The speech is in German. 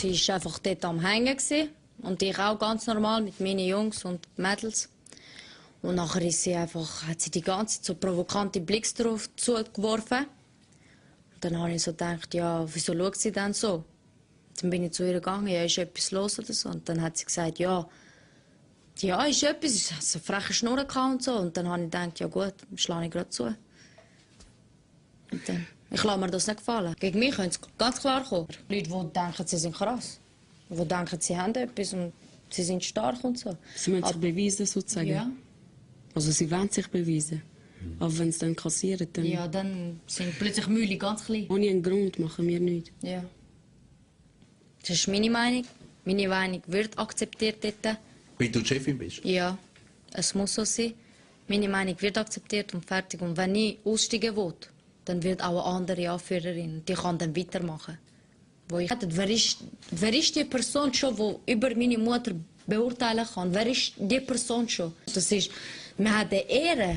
sie war einfach dort am Hängen gewesen. Und ich auch ganz normal mit meinen Jungs und Mädels. Und nachher ist sie einfach, hat sie die ganze Zeit so provokante Blicks drauf zugeworfen. Und dann habe ich so gedacht, ja, wieso schaut sie denn so? Dann bin ich zu ihr gegangen, ja, ist etwas los oder so? Und dann hat sie gesagt, ja, ist etwas, ich hatte so eine freche Schnurr und so. Und dann habe ich gedacht, ja gut, schlage ich gerade zu. Und dann, ich lasse mir das nicht gefallen. Gegen mich können sie ganz klar kommen. Leute, die denken, sie sind krass. Die denken, sie haben etwas und sie sind stark und so. Sie müssen sich beweisen, sozusagen? Ja. Also sie wollen sich beweisen. Aber wenn es dann kassiert, dann... Ja, dann sind plötzlich Mühle ganz klein. Ohne einen Grund machen wir nichts. Ja. Das ist meine Meinung. Meine Meinung wird akzeptiert dort. Weil du die Chefin bist? Ja, es muss so sein. Meine Meinung wird akzeptiert und fertig. Und wenn ich aussteigen will, dann wird auch eine andere Anführerin. Die kann dann weitermachen. Wer ist die Person schon, die über meine Mutter beurteilen kann? Wer ist die Person schon? Das ist, man hat eine Ehre.